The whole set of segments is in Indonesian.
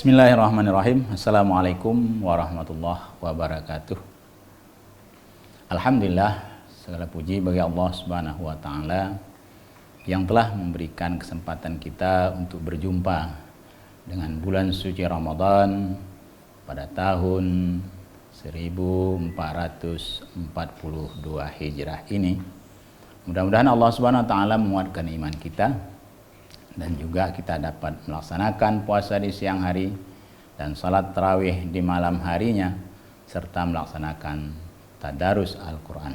Bismillahirrahmanirrahim. Assalamualaikum warahmatullahi wabarakatuh. Alhamdulillah, segala puji bagi Allah Subhanahu wa taala yang telah memberikan kesempatan kita untuk berjumpa dengan bulan suci Ramadan pada tahun 1442 Hijrah ini. Mudah-mudahan Allah Subhanahu wa taala menguatkan iman kita dan juga kita dapat melaksanakan puasa di siang hari dan salat tarawih di malam harinya serta melaksanakan tadarus Al-Quran.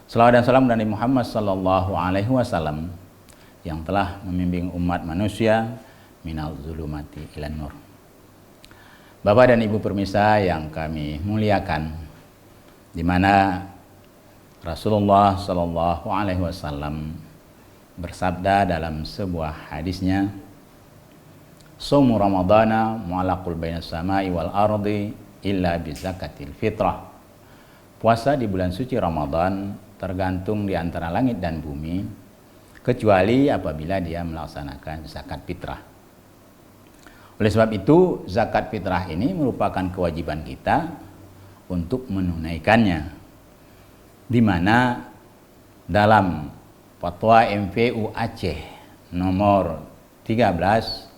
Salawat dan salam dari Muhammad sallallahu alaihi wasallam yang telah membimbing umat manusia minal zulumati ilan nur. Bapak dan Ibu pemirsa yang kami muliakan, di mana Rasulullah sallallahu alaihi wasallam bersabda dalam sebuah hadisnya, "Shaumu Ramadana mu'allaqul bainas sama'i wal ardi illa bi zakatil fitrah." Puasa di bulan suci Ramadan tergantung di antara langit dan bumi kecuali apabila dia melaksanakan zakat fitrah. Oleh sebab itu, zakat fitrah ini merupakan kewajiban kita untuk menunaikannya, di mana dalam Fatwa MVU Aceh nomor 13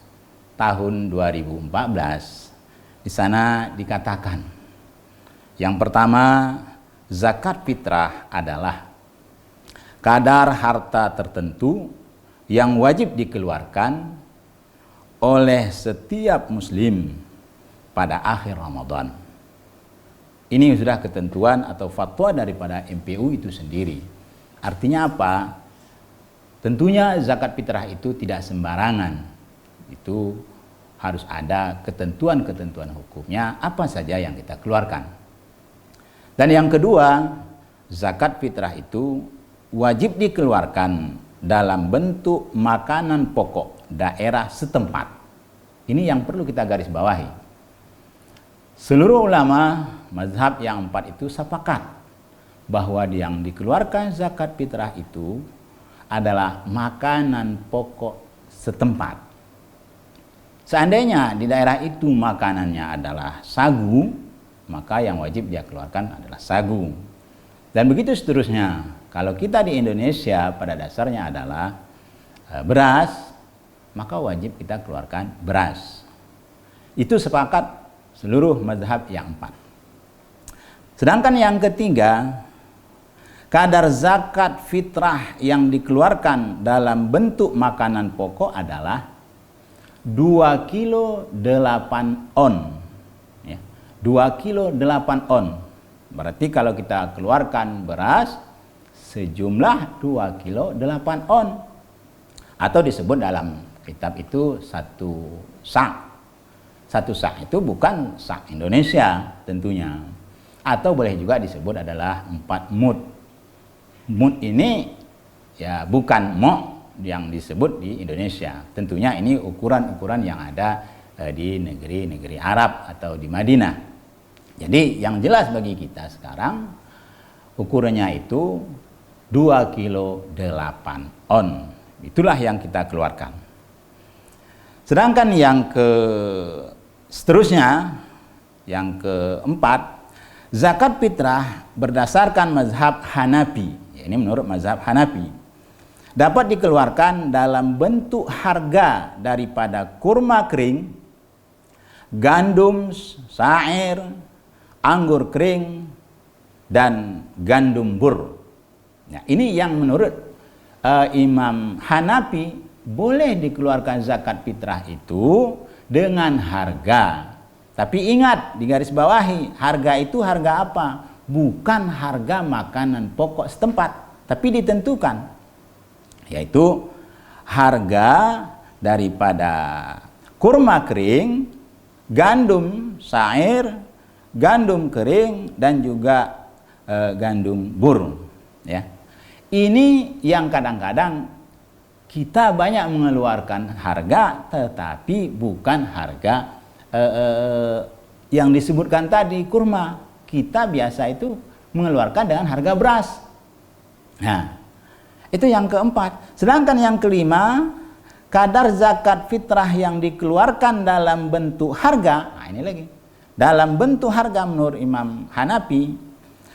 tahun 2014, di sana dikatakan, yang pertama, zakat fitrah adalah kadar harta tertentu yang wajib dikeluarkan oleh setiap muslim pada akhir Ramadan. Ini sudah ketentuan atau fatwa daripada MPU itu sendiri. Artinya apa? Tentunya zakat fitrah itu tidak sembarangan. Itu harus ada ketentuan-ketentuan hukumnya apa saja yang kita keluarkan. Dan yang kedua, zakat fitrah itu wajib dikeluarkan dalam bentuk makanan pokok daerah setempat. Ini yang perlu kita garis bawahi. Seluruh ulama mazhab yang 4 itu sepakat bahwa yang dikeluarkan zakat fitrah itu adalah makanan pokok setempat. Seandainya di daerah itu makanannya adalah sagu, maka yang wajib dia keluarkan adalah sagu. Dan begitu seterusnya. Kalau kita di Indonesia pada dasarnya adalah beras, maka wajib kita keluarkan beras. Itu sepakat seluruh mazhab yang 4. Sedangkan yang ketiga, kadar zakat fitrah yang dikeluarkan dalam bentuk makanan pokok adalah 2 kilo 8 on. Ya, 2 kilo 8 on. Berarti kalau kita keluarkan beras sejumlah 2 kilo 8 on. Atau disebut dalam kitab itu 1 sak. 1 sak itu bukan sak Indonesia tentunya. Atau boleh juga disebut adalah 4 mud. Mud ini ya bukan mo yang disebut di Indonesia. Tentunya ini ukuran-ukuran yang ada di negeri-negeri Arab atau di Madinah. Jadi yang jelas bagi kita sekarang ukurannya itu 2 kilo 8 on. Itulah yang kita keluarkan. Sedangkan yang seterusnya, yang keempat, zakat fitrah berdasarkan mazhab Hanafi. Ini menurut mazhab Hanafi, dapat dikeluarkan dalam bentuk harga daripada kurma kering, gandum, syair, anggur kering, dan gandum bur. Nah, ini yang menurut Imam Hanafi boleh dikeluarkan zakat fitrah itu dengan harga. Tapi ingat, digarisbawahi, harga itu harga apa? Bukan harga makanan pokok setempat, tapi ditentukan, yaitu harga daripada kurma kering, gandum syair, gandum kering, dan juga gandum bur. Ya, ini yang kadang-kadang kita banyak mengeluarkan harga, tetapi bukan harga yang disebutkan tadi kurma. Kita biasa itu mengeluarkan dengan harga beras. Nah, itu yang keempat. Sedangkan yang kelima, kadar zakat fitrah yang dikeluarkan dalam bentuk harga, nah ini lagi, dalam bentuk harga menurut Imam Hanafi,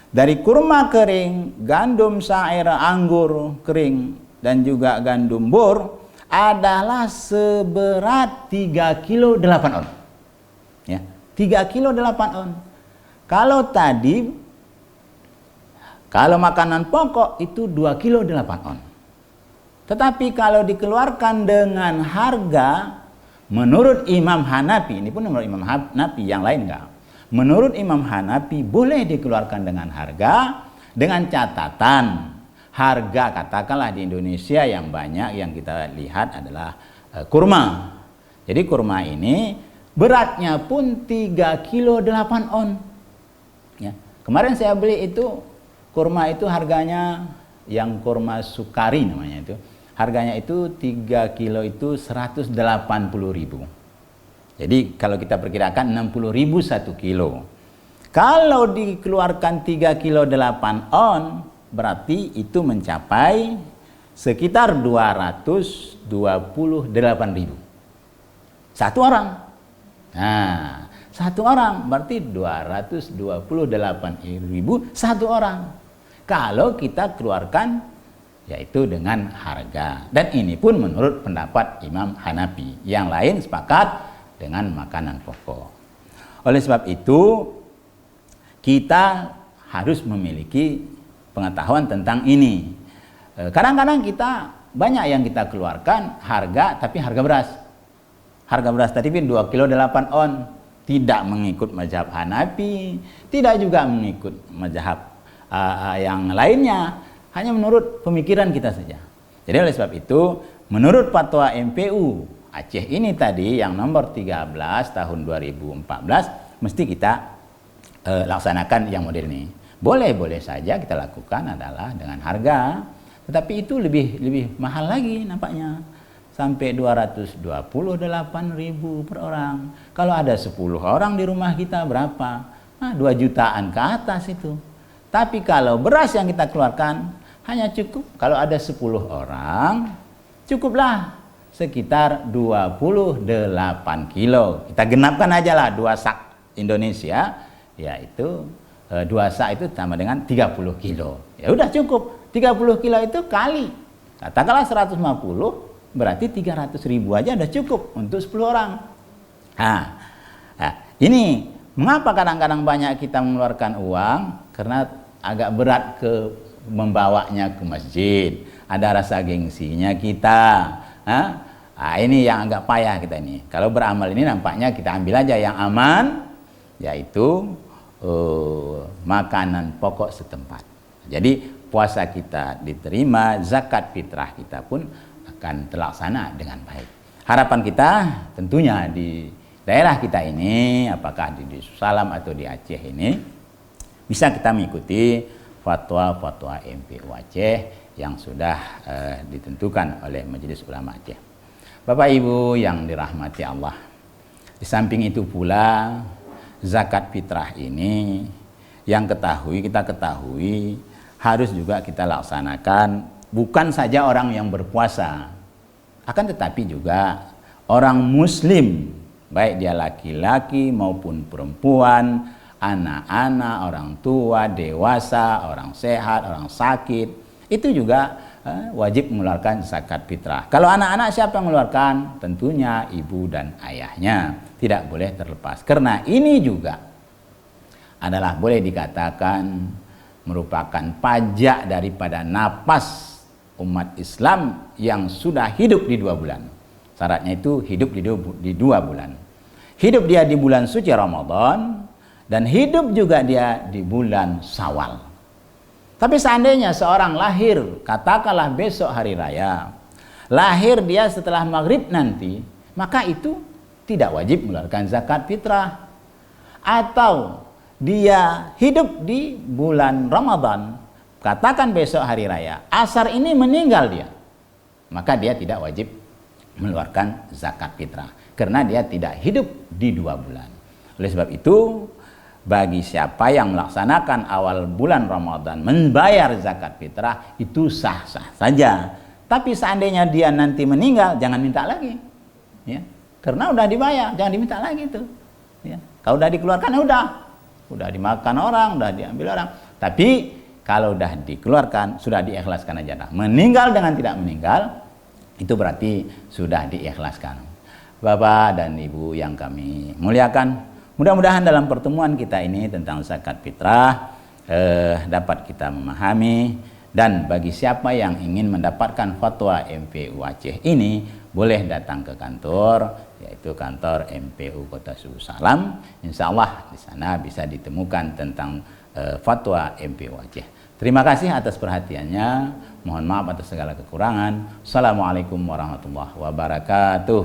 dari kurma kering, gandum syair, anggur kering, dan juga gandum bor, adalah seberat 3 kilo 8 on. Ya, 3 kilo 8 on. Kalau tadi, kalau makanan pokok itu 2 kilo 8 on. Tetapi kalau dikeluarkan dengan harga, menurut Imam Hanafi, ini pun menurut Imam Hanafi, yang lain enggak. Menurut Imam Hanafi boleh dikeluarkan dengan harga, dengan catatan harga katakanlah di Indonesia yang banyak yang kita lihat adalah kurma. Jadi kurma ini beratnya pun 3 kilo 8 on. Ya. Kemarin saya beli itu kurma itu harganya yang kurma sukari namanya itu. Harganya itu 3 kilo itu 180.000. Jadi kalau kita perkirakan 60.000 1 kilo. Kalau dikeluarkan 3 kilo 8 on, berarti itu mencapai sekitar 228.000. Satu orang. Nah, satu orang berarti 228.000 satu orang. Kalau kita keluarkan yaitu dengan harga. Dan ini pun menurut pendapat Imam Hanafi. Yang lain sepakat dengan makanan pokok. Oleh sebab itu, kita harus memiliki pengetahuan tentang ini. Kadang-kadang kita banyak yang kita keluarkan harga, tapi harga beras. Harga beras tadi pun 2 kilo 8 on. Tidak mengikut mazhab Hanafi, tidak juga mengikut mazhab yang lainnya. Hanya menurut pemikiran kita saja. Jadi oleh sebab itu, menurut fatwa MPU Aceh ini tadi yang nomor 13 tahun 2014, mesti kita laksanakan yang model ini. Boleh-boleh saja kita lakukan adalah dengan harga, tetapi itu lebih mahal lagi nampaknya. Sampai 228.000 per orang. Kalau ada 10 orang di rumah kita berapa? Nah, 2 jutaan ke atas itu. Tapi kalau beras yang kita keluarkan hanya cukup, kalau ada 10 orang, cukuplah sekitar 28 kilo. Kita genapkan aja lah 2 sak Indonesia, yaitu 2 sak itu sama dengan 30 kilo. Ya udah cukup, 30 kilo itu kali, katakanlah 150, berarti 300.000 aja udah cukup untuk 10 orang. Nah, ini mengapa kadang-kadang banyak kita mengeluarkan uang, karena agak berat membawanya ke masjid, ada rasa gengsinya kita. Ini yang agak payah kita ini. Kalau beramal ini nampaknya kita ambil aja yang aman, yaitu makanan pokok setempat. Jadi puasa kita diterima, zakat fitrah kita pun akan terlaksana dengan baik. Harapan kita tentunya di daerah kita ini, apakah di Salam atau di Aceh ini, bisa kita mengikuti fatwa-fatwa MPU Aceh yang sudah ditentukan oleh Majelis Ulama Aceh. Bapak Ibu yang dirahmati Allah, di samping itu pula zakat fitrah ini yang kita ketahui harus juga kita laksanakan, bukan saja orang yang berpuasa, akan tetapi juga orang muslim, baik dia laki-laki maupun perempuan, anak-anak, orang tua, dewasa, orang sehat, orang sakit, itu juga wajib mengeluarkan zakat fitrah. Kalau anak-anak siapa yang mengeluarkan? Tentunya ibu dan ayahnya, tidak boleh terlepas. Karena ini juga adalah boleh dikatakan merupakan pajak daripada napas umat Islam yang sudah hidup di 2 bulan. Syaratnya itu hidup di 2 bulan. Hidup dia di bulan suci Ramadan, dan hidup juga dia di bulan Syawal. Tapi seandainya seorang lahir, katakanlah besok hari raya, lahir dia setelah maghrib nanti, maka itu tidak wajib mengeluarkan zakat fitrah. Atau dia hidup di bulan Ramadan, katakan besok hari raya, asar ini meninggal dia, maka dia tidak wajib mengeluarkan zakat fitrah, karena dia tidak hidup di 2 bulan. Oleh sebab itu, bagi siapa yang melaksanakan awal bulan Ramadan membayar zakat fitrah, itu sah-sah saja. Tapi seandainya dia nanti meninggal, jangan minta lagi. Ya. Karena udah dibayar, jangan diminta lagi itu. Ya. Kalau udah dikeluarkan, ya udah dimakan orang, udah diambil orang. Tapi kalau udah dikeluarkan, sudah diikhlaskan aja dah. Meninggal dengan tidak meninggal, itu berarti sudah diikhlaskan. Bapak dan Ibu yang kami muliakan, mudah-mudahan dalam pertemuan kita ini tentang zakat fitrah dapat kita memahami. Dan bagi siapa yang ingin mendapatkan fatwa MPU Aceh ini, boleh datang ke kantor, yaitu kantor MPU Kota Subuh Salam. Insya Allah di sana bisa ditemukan tentang fatwa MPU Aceh. Terima kasih atas perhatiannya. Mohon maaf atas segala kekurangan. Assalamualaikum warahmatullahi wabarakatuh.